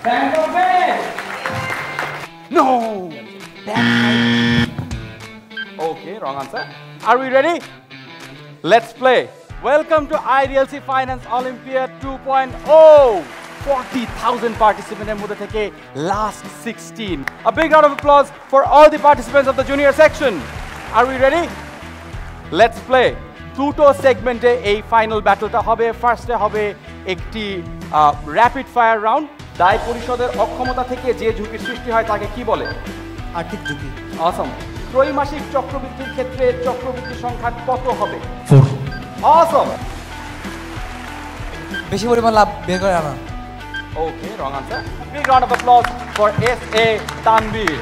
Bank of Venice. No. Okay, wrong answer. Are we ready? Let's play. Welcome to IDLC Finance Olympiad 2.0. 40,000 participants in the last 16. A big round of applause for all the participants of the junior section. Are we ready? Let's play. Tuto segment এই final ব্যাটলটা হবে। ফার্স্টে হবে একটি rapid fire round. দায় পরিশোধের অক্ষমতা থেকে যে ঝুঁকির সৃষ্টি হয় তাকে কি বলে? আর্থিক ঝুঁকি। অসম। ত্রৈমাসিক চক্রবৃদ্ধির ক্ষেত্রে চক্রবৃদ্ধি সংখ্যা কত হবে? 4। অসম। বেশি পরিমাণ লাভ বের করে আনা। Okay, wrong answer. Big round of applause for S A. Tanvir.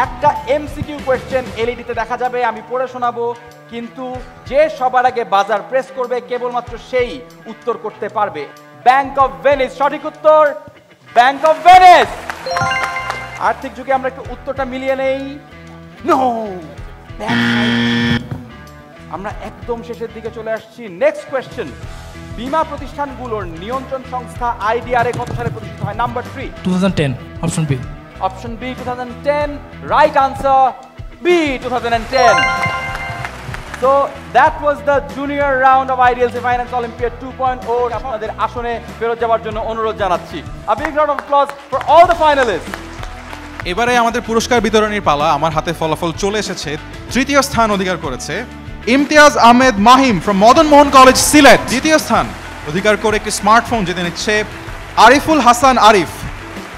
একটা এমসিকিউ কোয়েশ্চেন এলইডিতে দেখা যাবে, আমি পড়ে শোনাবো, কিন্তু যে সবার আগে বাজার প্রেস করবে কেবলমাত্র সেই উত্তর করতে পারবে। ব্যাংক অফ ভেনিস সঠিক উত্তর। Bank of Venice. আর্থিক যুগে আমরা একটু উত্তরটা মিলিয়ে নেই। নো, আমরা একদম শেষের দিকে চলে আসছি। নেক্সট কোয়েশ্চেন, বীমা প্রতিষ্ঠানগুলোর নিয়ন্ত্রণ সংস্থা আইডিআরএ কত সালে প্রতিষ্ঠিত হয়? Number 3। 2010। Option B. Option B 2010। Right answer B 2010। So that was the junior round of IDLC Finance Olympiad 2.0. আপনাদের আসনে ফেরত যাওয়ার জন্য অনুরোধ জানাচ্ছি। A big round of applause for all the finalists. এবারে আমাদের পুরস্কার বিতরণীর পালা। আমার হাতে ফলাফল চলে এসেছে। তৃতীয় স্থান অধিকার করেছে ইমতিয়াজ আহমেদ মাহিম ফ্রম মদন মোহন কলেজ সিলেট। দ্বিতীয় স্থান অধিকার করে একটি স্মার্টফোন জিতে নিচ্ছে আরিফুল হাসান আরিফ,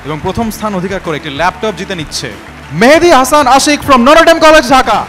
এবং প্রথম স্থান অধিকার করে একটি ল্যাপটপ জিতে নিচ্ছে Mehedi Hasan Ashik from Notre Dame College Dhaka.